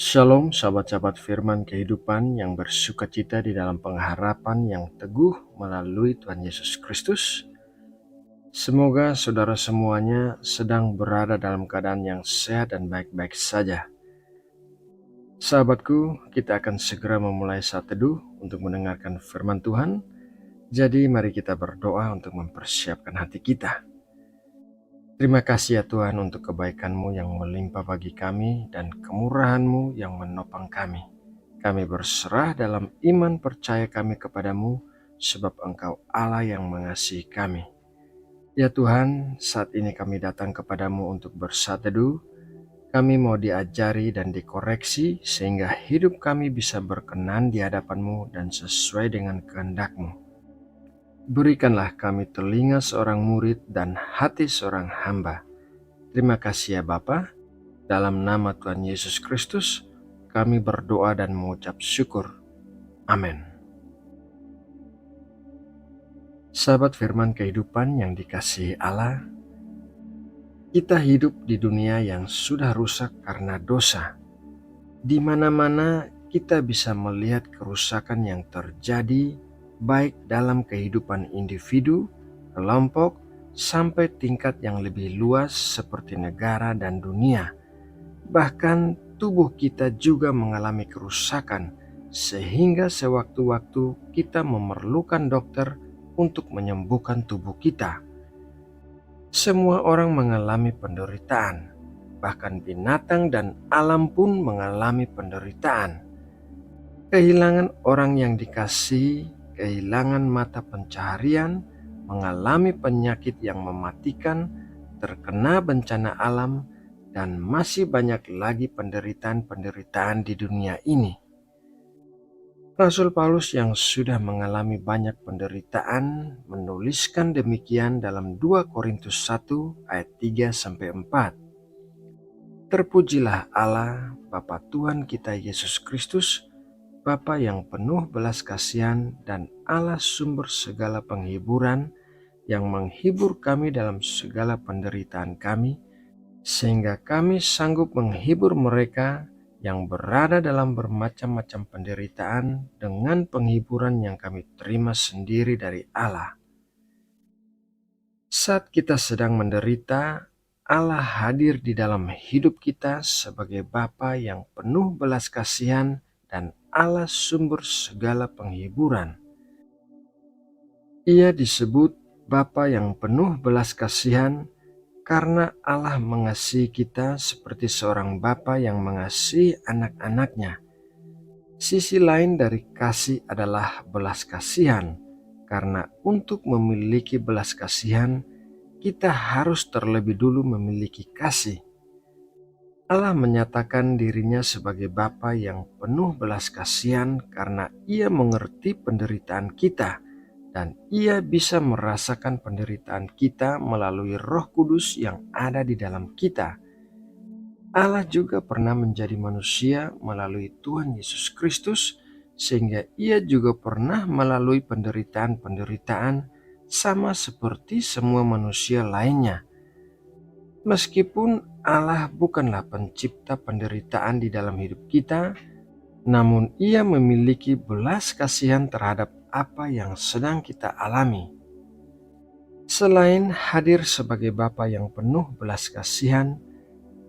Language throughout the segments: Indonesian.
Shalom sahabat-sahabat firman kehidupan yang bersukacita di dalam pengharapan yang teguh melalui Tuhan Yesus Kristus. Semoga saudara semuanya sedang berada dalam keadaan yang sehat dan baik-baik saja. Sahabatku, kita akan segera memulai saat teduh untuk mendengarkan firman Tuhan. Jadi mari kita berdoa untuk mempersiapkan hati kita. Terima kasih ya Tuhan untuk kebaikan-Mu yang melimpah bagi kami dan kemurahan-Mu yang menopang kami. Kami berserah dalam iman percaya kami kepadamu, sebab Engkau Allah yang mengasihi kami. Ya Tuhan, saat ini kami datang kepadamu untuk bersatu teduh. Kami mau diajari dan dikoreksi, sehingga hidup kami bisa berkenan di hadapan-Mu dan sesuai dengan kehendak-Mu. Berikanlah kami telinga seorang murid dan hati seorang hamba. Terima kasih ya Bapa. Dalam nama Tuhan Yesus Kristus, kami berdoa dan mengucap syukur. Amin. Sahabat firman kehidupan yang dikasihi Allah, kita hidup di dunia yang sudah rusak karena dosa. Di mana-mana kita bisa melihat kerusakan yang terjadi baik dalam kehidupan individu, kelompok, sampai tingkat yang lebih luas seperti negara dan dunia. Bahkan tubuh kita juga mengalami kerusakan, sehingga sewaktu-waktu kita memerlukan dokter untuk menyembuhkan tubuh kita. Semua orang mengalami penderitaan, bahkan binatang dan alam pun mengalami penderitaan. Kehilangan orang yang dikasihi, kehilangan mata pencaharian, mengalami penyakit yang mematikan, terkena bencana alam, dan masih banyak lagi penderitaan-penderitaan di dunia ini. Rasul Paulus yang sudah mengalami banyak penderitaan menuliskan demikian dalam 2 Korintus 1 ayat 3-4. Terpujilah Allah, Bapa Tuhan kita Yesus Kristus, Bapa yang penuh belas kasihan dan Allah sumber segala penghiburan, yang menghibur kami dalam segala penderitaan kami, sehingga kami sanggup menghibur mereka yang berada dalam bermacam-macam penderitaan dengan penghiburan yang kami terima sendiri dari Allah. Saat kita sedang menderita, Allah hadir di dalam hidup kita sebagai Bapa yang penuh belas kasihan dan Allah sumber segala penghiburan. Ia disebut Bapa yang penuh belas kasihan karena Allah mengasihi kita seperti seorang bapa yang mengasihi anak-anaknya. Sisi lain dari kasih adalah belas kasihan, karena untuk memiliki belas kasihan, kita harus terlebih dulu memiliki kasih. Allah menyatakan dirinya sebagai Bapa yang penuh belas kasihan karena Ia mengerti penderitaan kita, dan Ia bisa merasakan penderitaan kita melalui Roh Kudus yang ada di dalam kita. Allah juga pernah menjadi manusia melalui Tuhan Yesus Kristus, sehingga Ia juga pernah melalui penderitaan-penderitaan sama seperti semua manusia lainnya. Meskipun Allah bukanlah pencipta penderitaan di dalam hidup kita, namun Ia memiliki belas kasihan terhadap apa yang sedang kita alami. Selain hadir sebagai Bapa yang penuh belas kasihan,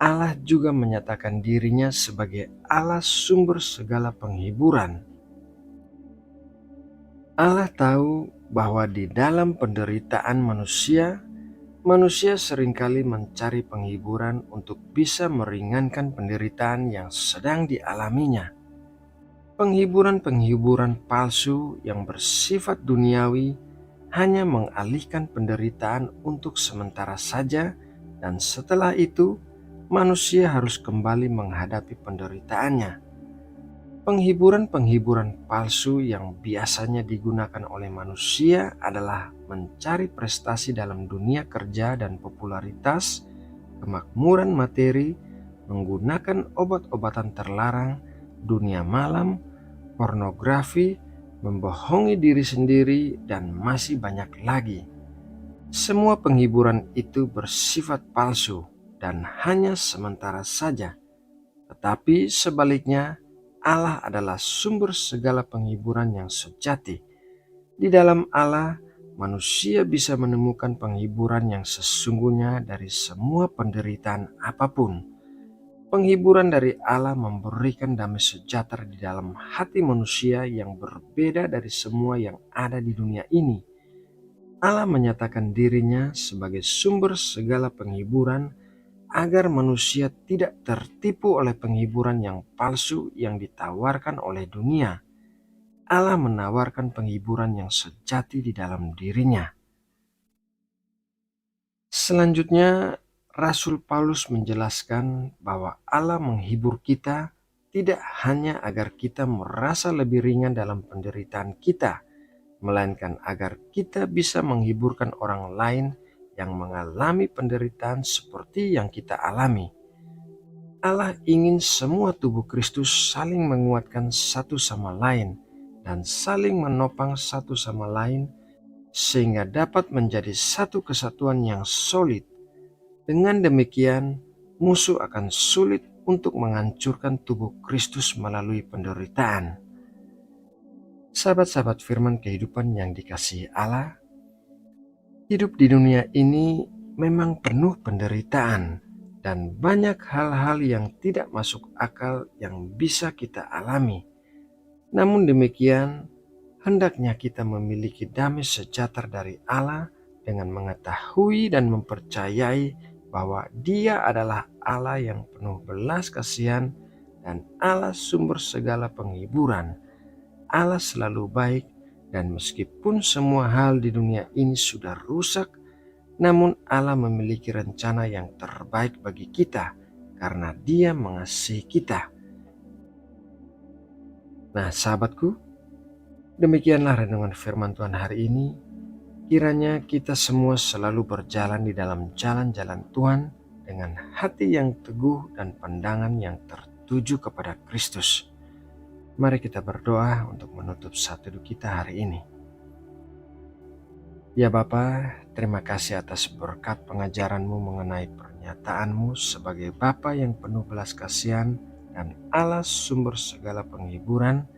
Allah juga menyatakan dirinya sebagai Allah sumber segala penghiburan. Allah tahu bahwa di dalam penderitaan manusia seringkali mencari penghiburan untuk bisa meringankan penderitaan yang sedang dialaminya. Penghiburan-penghiburan palsu yang bersifat duniawi hanya mengalihkan penderitaan untuk sementara saja, dan setelah itu manusia harus kembali menghadapi penderitaannya. Penghiburan-penghiburan palsu yang biasanya digunakan oleh manusia adalah mencari prestasi dalam dunia kerja dan popularitas, kemakmuran materi, menggunakan obat-obatan terlarang, dunia malam, pornografi, membohongi diri sendiri, dan masih banyak lagi. Semua penghiburan itu bersifat palsu dan hanya sementara saja. Tetapi sebaliknya, Allah adalah sumber segala penghiburan yang sejati. Di dalam Allah, manusia bisa menemukan penghiburan yang sesungguhnya dari semua penderitaan apapun. Penghiburan dari Allah memberikan damai sejahtera di dalam hati manusia yang berbeda dari semua yang ada di dunia ini. Allah menyatakan dirinya sebagai sumber segala penghiburan agar manusia tidak tertipu oleh penghiburan yang palsu yang ditawarkan oleh dunia. Allah menawarkan penghiburan yang sejati di dalam dirinya. Selanjutnya, Rasul Paulus menjelaskan bahwa Allah menghibur kita tidak hanya agar kita merasa lebih ringan dalam penderitaan kita, melainkan agar kita bisa menghiburkan orang lain yang mengalami penderitaan seperti yang kita alami. Allah ingin semua tubuh Kristus saling menguatkan satu sama lain dan saling menopang satu sama lain sehingga dapat menjadi satu kesatuan yang solid. Dengan demikian, musuh akan sulit untuk menghancurkan tubuh Kristus melalui penderitaan. Sahabat-sahabat firman kehidupan yang dikasihi Allah, hidup di dunia ini memang penuh penderitaan dan banyak hal-hal yang tidak masuk akal yang bisa kita alami. Namun demikian, hendaknya kita memiliki damai sejahtera dari Allah dengan mengetahui dan mempercayai bahwa Dia adalah Allah yang penuh belas kasihan dan Allah sumber segala penghiburan. Allah selalu baik, dan meskipun semua hal di dunia ini sudah rusak, namun Allah memiliki rencana yang terbaik bagi kita karena Dia mengasihi kita. Nah, sahabatku, demikianlah renungan firman Tuhan hari ini. Kiranya kita semua selalu berjalan di dalam jalan-jalan Tuhan dengan hati yang teguh dan pandangan yang tertuju kepada Kristus. Mari kita berdoa untuk menutup satu kita hari ini. Ya Bapa, terima kasih atas berkat pengajaran-Mu mengenai pernyataan-Mu sebagai Bapa yang penuh belas kasihan dan Allah sumber segala penghiburan.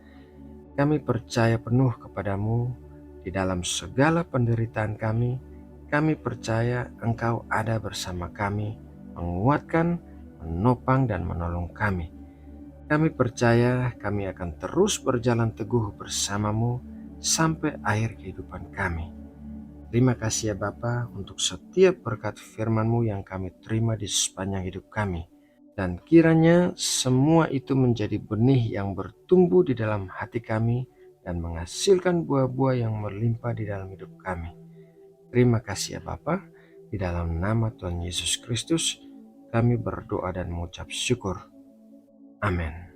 Kami percaya penuh kepadamu di dalam segala penderitaan kami. Kami percaya Engkau ada bersama kami, menguatkan, menopang, dan menolong kami. Kami percaya kami akan terus berjalan teguh bersamamu sampai akhir kehidupan kami. Terima kasih ya Bapa untuk setiap berkat firman-Mu yang kami terima di sepanjang hidup kami. Dan kiranya semua itu menjadi benih yang bertumbuh di dalam hati kami dan menghasilkan buah-buah yang melimpah di dalam hidup kami. Terima kasih ya Bapa. Di dalam nama Tuhan Yesus Kristus kami berdoa dan mengucap syukur. Amin.